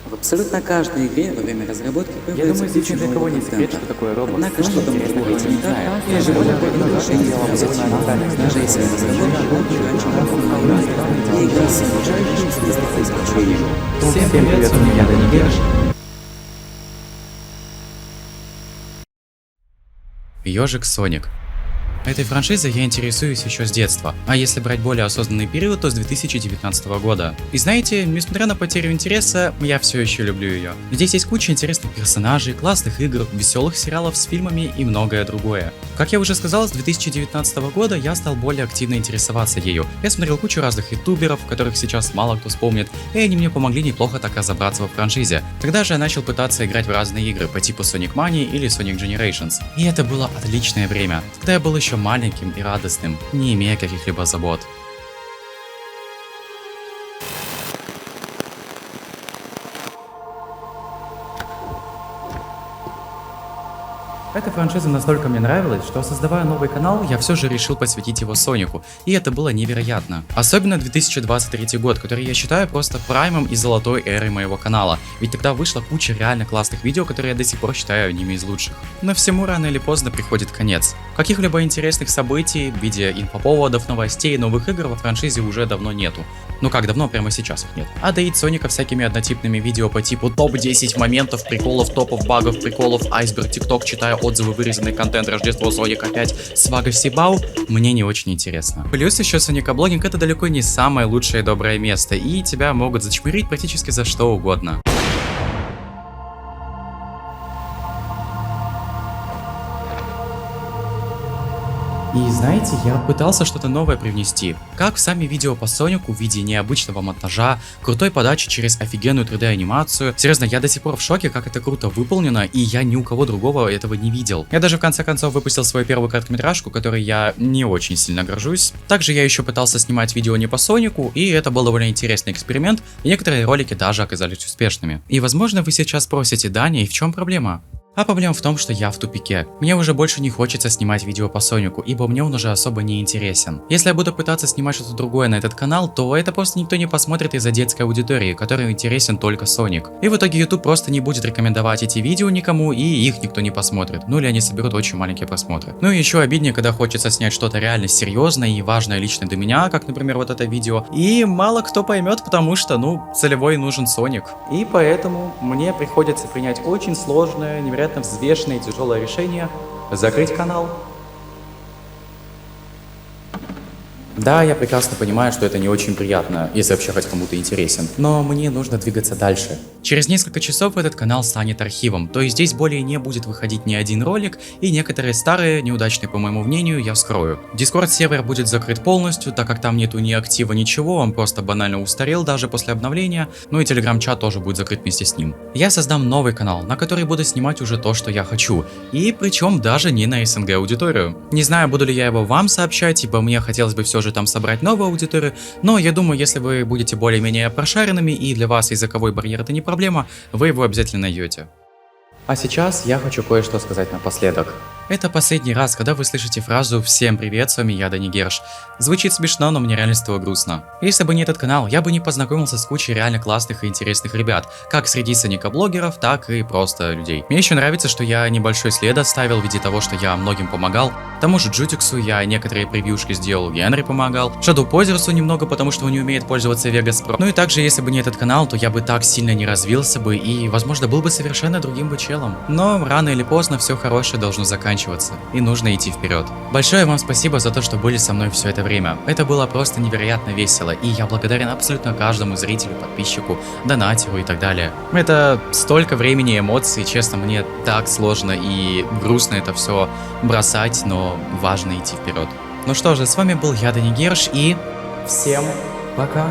В абсолютно каждой игре во время разработки Я появляется думаю, здесь куча ни для кого нового не секрет, контента. что такое Roblox. Однако что-то может Интересно, быть не кто так, знает. или же более правильное решение позитивно. Даже если разработка была раньше и игра с обучающим стилистикой исключением. Всем привет, я Дани Герш. Ёжик Соник. Этой франшизой я интересуюсь еще с детства, а если брать более осознанный период, то с 2019 года. И знаете, несмотря на потерю интереса, я все еще люблю ее. Здесь есть куча интересных персонажей, классных игр, веселых сериалов с фильмами и многое другое. Как я уже сказал, с 2019 года я стал более активно интересоваться ею. Я смотрел кучу разных ютуберов, которых сейчас мало кто вспомнит, и они мне помогли неплохо так разобраться во франшизе. Тогда же я начал пытаться играть в разные игры по типу Sonic Mania или Sonic Generations. И это было отличное время. Тогда я был еще маленьким и радостным, не имея каких-либо забот. Эта франшиза настолько мне нравилась, что создавая новый канал, я все же решил посвятить его Сонику, и это было невероятно. Особенно 2023 год, который я считаю просто праймом и золотой эрой моего канала, ведь тогда вышла куча реально классных видео, которые я до сих пор считаю одними из лучших. Но всему рано или поздно приходит конец. Каких-либо интересных событий в виде инфоповодов, новостей и новых игр во франшизе уже давно нету. Ну как давно, прямо сейчас их нет. А доить Соника всякими однотипными видео по типу топ-10 моментов, приколов, топов, багов, приколов, айсберг, тикток, читая отзывы, вырезанный контент, Рождество, Соник опять, свага Сибау, мне не очень интересно. Плюс еще соникоблогинг это далеко не самое лучшее и доброе место, и тебя могут зачмырить практически за что угодно. И знаете, я пытался что-то новое привнести, как в сами видео по Сонику в виде необычного монтажа, крутой подачи через офигенную 3D анимацию. Серьезно, я до сих пор в шоке, как это круто выполнено, и я ни у кого другого этого не видел. Я даже в конце концов выпустил свою первую короткометражку, которой я не очень сильно горжусь. Также я еще пытался снимать видео не по Сонику, и это был довольно интересный эксперимент, и некоторые ролики даже оказались успешными. И возможно вы сейчас спросите: Даня, и в чем проблема? А проблема в том, что я в тупике. Мне уже больше не хочется снимать видео по Сонику, ибо мне он уже особо не интересен. Если я буду пытаться снимать что-то другое на этот канал, то это просто никто не посмотрит из-за детской аудитории, которой интересен только Соник. И в итоге YouTube просто не будет рекомендовать эти видео никому, и их никто не посмотрит. Ну или они соберут очень маленькие просмотры. Ну и еще обиднее, когда хочется снять что-то реально серьезное и важное лично для меня, как, например, вот это видео, и мало кто поймет, потому что, целевой нужен Соник. И поэтому мне приходится принять очень сложное, невероятно взвешенное и тяжелое решение закрыть канал. Да, я прекрасно понимаю, что это не очень приятно, если вообще хоть кому-то интересен, но мне нужно двигаться дальше. Через несколько часов этот канал станет архивом, то есть здесь более не будет выходить ни один ролик, и некоторые старые, неудачные по моему мнению, я вскрою. Discord сервер будет закрыт полностью, так как там нету ни актива, ничего, он просто банально устарел даже после обновления, ну и телеграм-чат тоже будет закрыт вместе с ним. Я создам новый канал, на который буду снимать уже то, что я хочу, и причем даже не на СНГ аудиторию. Не знаю, буду ли я его вам сообщать, ибо мне хотелось бы все же там собрать новую аудиторию, но я думаю, если вы будете более-менее прошаренными и для вас языковой барьер это не проблема, вы его обязательно найдете. А сейчас я хочу кое-что сказать напоследок. Это последний раз, когда вы слышите фразу «Всем привет, с вами я, Дани Герш». Звучит смешно, но мне реально стало грустно. Если бы не этот канал, я бы не познакомился с кучей реально классных и интересных ребят, как среди соникоблогеров, так и просто людей. Мне еще нравится, что я небольшой след оставил в виде того, что я многим помогал. Тому же Джутиксу я некоторые превьюшки сделал, Генри помогал, Шаду Позерсу немного, потому что он не умеет пользоваться Vegas Pro. Ну и также, если бы не этот канал, то я бы так сильно не развился бы и, возможно, был бы совершенно другим бы челом. Но рано или поздно все хорошее должно заканчиваться, и нужно идти вперед. Большое вам спасибо за то, что были со мной все это время. Это было просто невероятно весело, и я благодарен абсолютно каждому зрителю, подписчику, донатеру и так далее. Это столько времени и эмоций, честно, мне так сложно и грустно это все бросать, но важно идти вперед. Ну что же, с вами был я, Дани Герш, и всем пока!